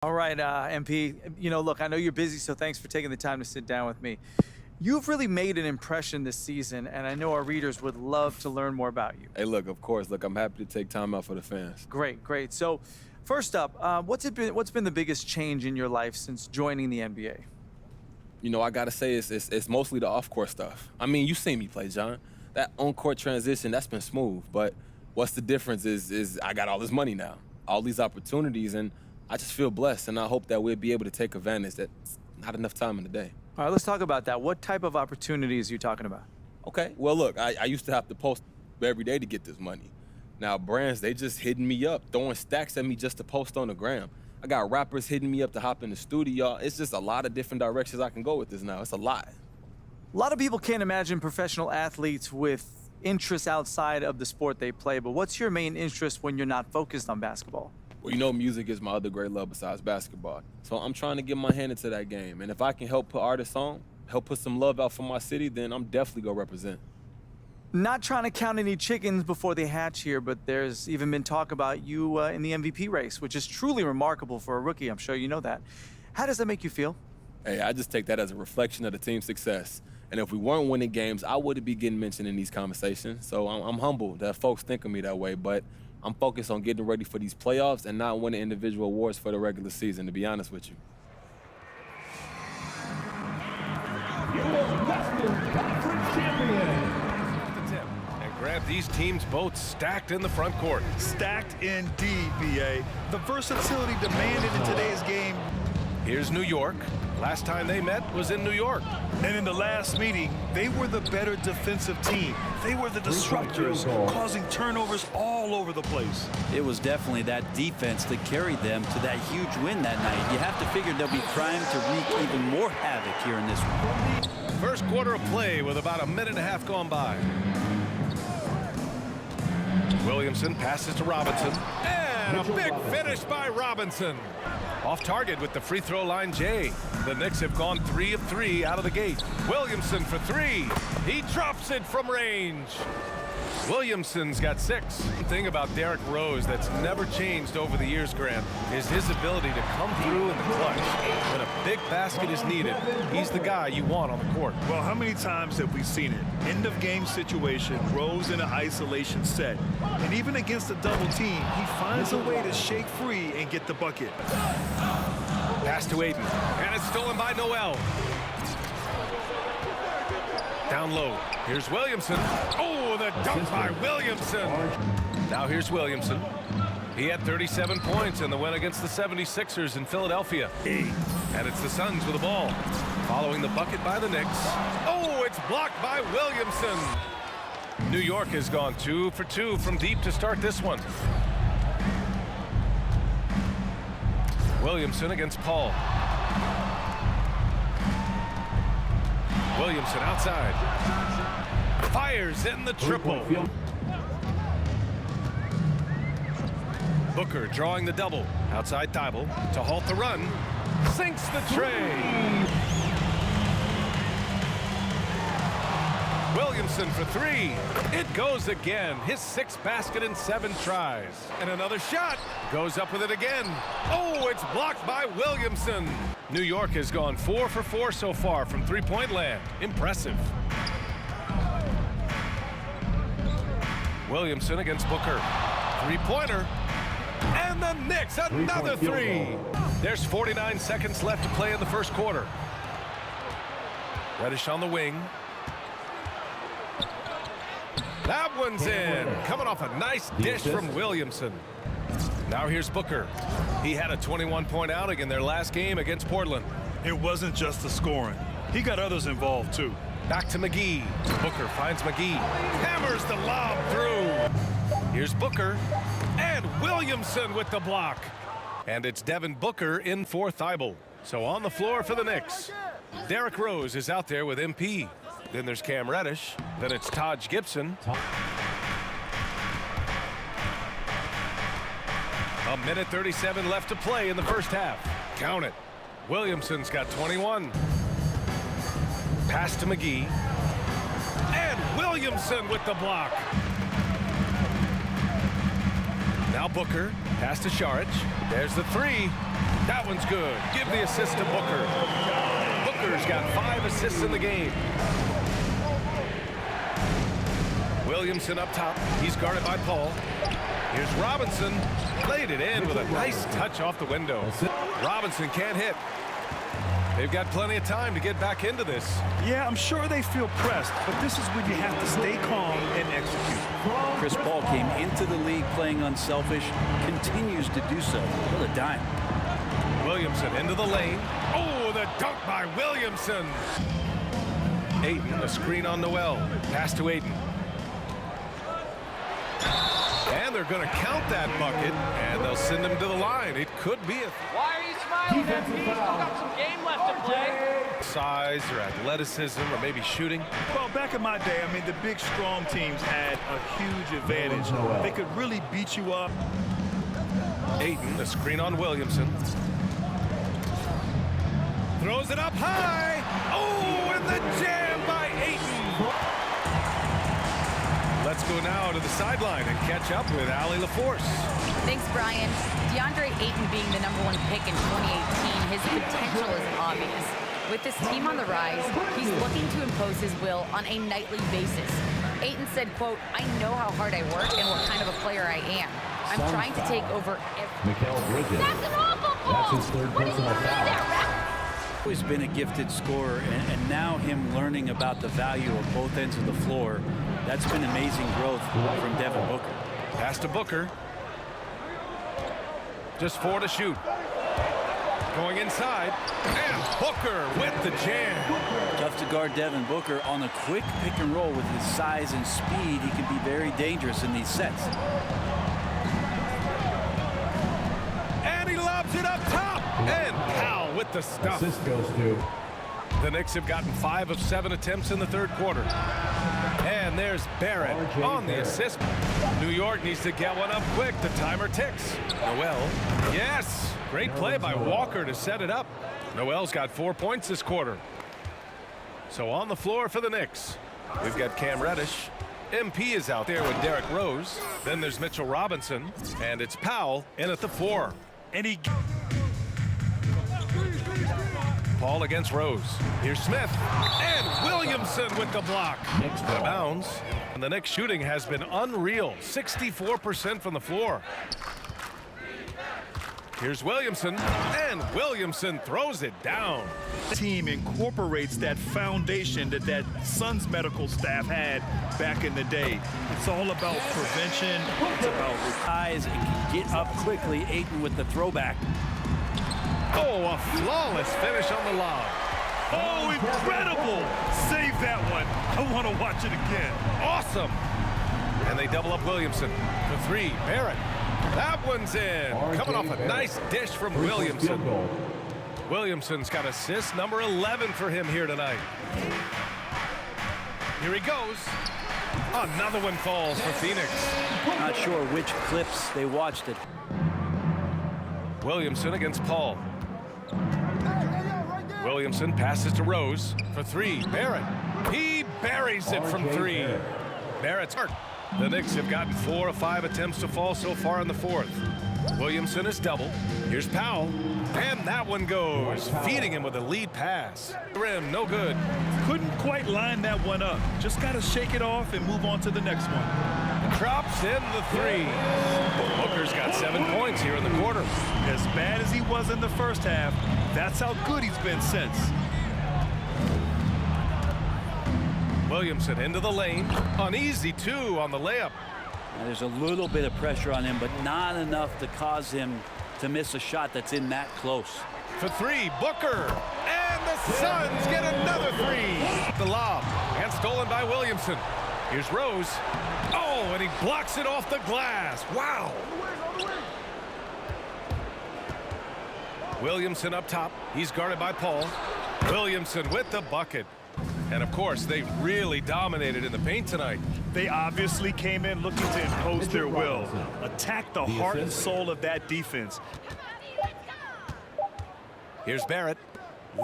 All right, MP, look, I know you're busy, so thanks for taking the time to sit down with me. You've really made an impression this season, and I know our readers would love to learn more about you. Hey, look, of course, look, I'm happy to take time out for the fans. Great, great. So, first up, what's been the biggest change in your life since joining the NBA? I gotta say it's mostly the off-court stuff. I mean, you seen me play, John. That on-court transition, that's been smooth. But what's the difference is I got all this money now, all these opportunities, and I just feel blessed, and I hope that we'll be able to take advantage. That's not enough time in the day. All right, let's talk about that. What type of opportunities are you talking about? Okay, well, look, I used to have to post every day to get this money. Now, brands, they just hitting me up, throwing stacks at me just to post on the gram. I got rappers hitting me up to hop in the studio. It's just a lot of different directions I can go with this now. It's a lot. A lot of people can't imagine professional athletes with interests outside of the sport they play, but what's your main interest when you're not focused on basketball? Well, music is my other great love besides basketball. So I'm trying to get my hand into that game. And if I can help put artists on, help put some love out for my city, then I'm definitely gonna represent. Not trying to count any chickens before they hatch here, but there's even been talk about you in the MVP race, which is truly remarkable for a rookie. I'm sure you know that. How does that make you feel? Hey, I just take that as a reflection of the team's success. And if we weren't winning games, I wouldn't be getting mentioned in these conversations. So I'm humbled that folks think of me that way, but I'm focused on getting ready for these playoffs and not winning individual awards for the regular season, to be honest with you. Your Western Conference champion. And grab these teams both stacked in the front court. Stacked indeed, BA. The versatility demanded in today's game. Here's New York. Last time they met was in New York. And in the last meeting, they were the better defensive team. They were the disruptors, causing turnovers all over the place. It was definitely that defense that carried them to that huge win that night. You have to figure they'll be primed to wreak even more havoc here in this one. First quarter of play with about a minute and a half gone by. Williamson passes to Robinson. And a big finish by Robinson. Off target with the free throw line, Jay. The Knicks have gone 3 of 3 out of the gate. Williamson for 3. He drops it from range. Williamson's got 6. The thing about Derrick Rose that's never changed over the years, Grant, is his ability to come through in the clutch. When a big basket is needed, he's the guy you want on the court. Well, how many times have we seen it? End of game situation, Rose in an isolation set. And even against a double team, he finds a way to shake free and get the bucket. Pass to Aiden, and it's stolen by Noel. Down low, here's Williamson. Oh, the dunk by Williamson. Now here's Williamson. He had 37 points in the win against the 76ers in Philadelphia. And it's the Suns with the ball. Following the bucket by the Knicks. Oh, it's blocked by Williamson. New York has gone 2 for 2 from deep to start this one. Williamson against Paul. Williamson outside. Fires in the triple. Booker drawing the double. Outside Thibault to halt the run. Sinks the tray. Williamson for 3. It goes again. His 6th basket in 7 tries. And another shot. Goes up with it again. Oh, it's blocked by Williamson. New York has gone 4 for 4 so far from three-point land. Impressive. Williamson against Booker. Three-pointer. And the Knicks, another 3. There's 49 seconds left to play in the first quarter. Reddish on the wing. That one's in. Coming off a nice dish from Williamson. Now here's Booker. He had a 21-point outing in their last game against Portland. It wasn't just the scoring. He got others involved, too. Back to McGee. Booker finds McGee. Hammers the lob through. Here's Booker. And Williamson with the block. And it's Devin Booker in for Thibault. So on the floor for the Knicks. Derrick Rose is out there with MP. Then there's Cam Reddish. Then it's Taj Gibson. A minute 37 left to play in the first half. Count it. Williamson's got 21. Pass to McGee. And Williamson with the block. Now Booker. Pass to Saric. There's the 3. That one's good. Give the assist to Booker. Booker's got 5 assists in the game. Williamson up top. He's guarded by Paul. Here's Robinson. Played it in with a nice touch off the window. Robinson can't hit. They've got plenty of time to get back into this. Yeah, I'm sure they feel pressed, but this is when you have to stay calm and execute. Chris Paul came into the league playing unselfish, continues to do so. What a dime. Williamson into the lane. Oh, the dunk by Williamson. Ayton, a screen on Noel. Pass to Ayton. And they're going to count that bucket, and they'll send him to the line. It could be a... Why are you smiling at me? Still got some game left to play. size or athleticism or maybe shooting. Well, back in my day, I mean, the big, strong teams had a huge advantage. They could really beat you up. Ayton, the screen on Williamson. Throws it up high. Oh, and the jam by Ayton. Let's go now to the sideline and catch up with Allie LaForce. Thanks, Brian. DeAndre Ayton being the #1 pick in 2018, his potential is obvious. With this team on the rise, he's looking to impose his will on a nightly basis. Ayton said, quote, "I know how hard I work and what kind of a player I am. I'm trying to take over every..." That's an awful ball! That's his third personal foul. Always been a gifted scorer, and now him learning about the value of both ends of the floor. That's been amazing growth from Devin Booker. Pass to Booker. Just 4 to shoot. Going inside, and Booker with the jam. Tough to guard Devin Booker on a quick pick and roll. With his size and speed, he can be very dangerous in these sets. And he lobs it up top, and Powell with the stuff. Assist goes to. The Knicks have gotten 5 of 7 attempts in the third quarter. And there's Barrett on the assist. New York needs to get one up quick. The timer ticks. Noel, yes. Great play by Walker to set it up. Noel's got 4 points this quarter. So on the floor for the Knicks, we've got Cam Reddish. MP is out there with Derrick Rose. Then there's Mitchell Robinson. And it's Powell in at the 4. And he... Paul against Rose. Here's Smith. And Williamson with the block. Out of bounds. And the Knicks shooting has been unreal. 64% from the floor. Here's Williamson. And Williamson throws it down. The team incorporates that foundation that Suns medical staff had back in the day. It's all about prevention. It's about Eyes and can get up quickly. Ayton with the throwback. Oh, a flawless finish on the lob. oh, incredible! Save that one. I want to watch it again. Awesome. And they double up Williamson. For 3, Barrett. That one's in. Coming off a nice dish from Williamson. Williamson's got assist number 11 for him here tonight. Here he goes. Another one falls for Phoenix. Not sure which clips they watched it. Williamson against Paul. Williamson passes to Rose for 3. Barrett. He buries it from 3. Barrett's hurt. The Knicks have gotten 4 of 5 attempts to fall so far in the fourth. Williamson is double. Here's Powell. And that one goes, feeding him with a lead pass. Rim, no good. Couldn't quite line that one up. Just got to shake it off and move on to the next one. Drops in the 3. Booker's got 7 points here in the quarter. As bad as he was in the first half, that's how good he's been since. Williamson into the lane. An easy 2 on the layup. Now, there's a little bit of pressure on him, but not enough to cause him to miss a shot that's in that close. For 3, Booker. And the Suns get another 3. The lob. And stolen by Williamson. Here's Rose. Oh, and he blocks it off the glass. Wow. Williamson up top. He's guarded by Paul. Williamson with the bucket. And of course, they really dominated in the paint tonight. They obviously came in looking to impose their will, attack the heart and soul of that defense. Here's Barrett.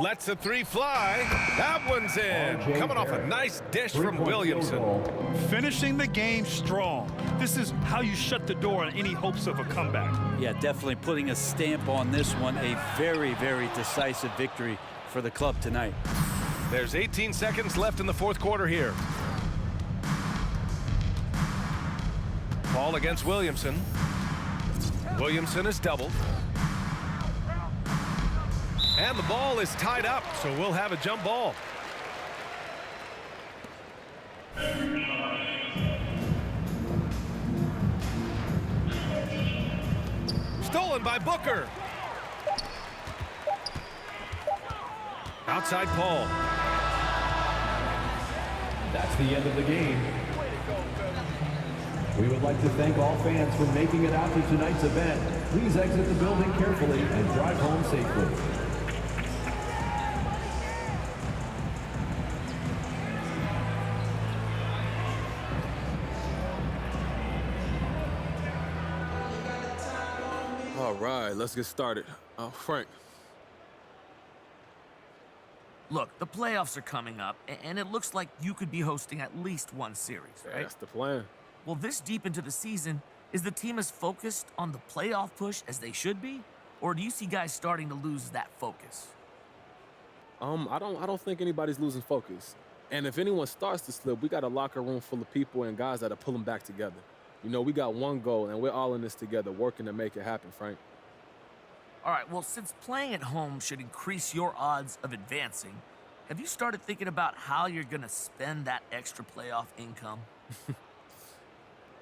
Lets a 3 fly. That one's in. Coming off a nice dish from Williamson. Finishing the game strong. This is how you shut the door on any hopes of a comeback. Yeah, definitely putting a stamp on this one. A very, very decisive victory for the club tonight. There's 18 seconds left in the fourth quarter here. Ball against Williamson. Williamson is doubled. And the ball is tied up, so we'll have a jump ball. Stolen by Booker. Outside Paul. That's the end of the game. We would like to thank all fans for making it out to tonight's event. Please exit the building carefully and drive home safely. All right, let's get started. Frank. Look, the playoffs are coming up, and it looks like you could be hosting at least one series, right? That's the plan. Well, this deep into the season, is the team as focused on the playoff push as they should be? Or do you see guys starting to lose that focus? I don't think anybody's losing focus. And if anyone starts to slip, we got a locker room full of people and guys that'll pull them back together. You know, we got one goal, and we're all in this together, working to make it happen, Frank. All right, well, since playing at home should increase your odds of advancing, have you started thinking about how you're going to spend that extra playoff income?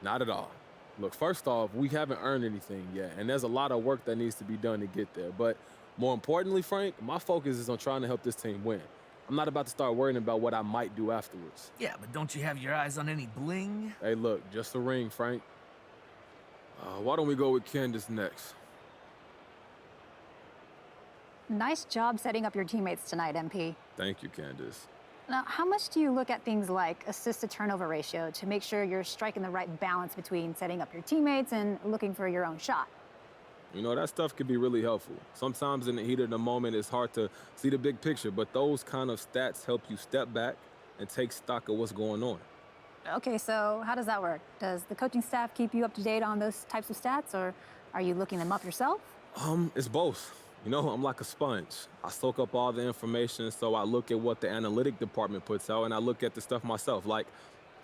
Not at all. Look, first off, we haven't earned anything yet, and there's a lot of work that needs to be done to get there. But more importantly, Frank, my focus is on trying to help this team win. I'm not about to start worrying about what I might do afterwards. Yeah, but don't you have your eyes on any bling? Hey, look, just a ring, Frank. Why don't we go with Candace next? Nice job setting up your teammates tonight, MP. Thank you, Candace. Now, how much do you look at things like assist-to-turnover ratio to make sure you're striking the right balance between setting up your teammates and looking for your own shot? You know, that stuff can be really helpful. Sometimes in the heat of the moment, it's hard to see the big picture, but those kind of stats help you step back and take stock of what's going on. Okay, so how does that work? Does the coaching staff keep you up to date on those types of stats, or are you looking them up yourself? It's both. You know, I'm like a sponge. I soak up all the information, so I look at what the analytic department puts out, and I look at the stuff myself. Like,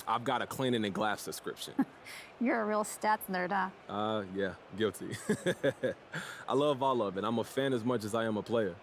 I've got a cleaning and glass subscription. You're a real stats nerd, huh? Yeah, guilty. I love all of it. I'm a fan as much as I am a player.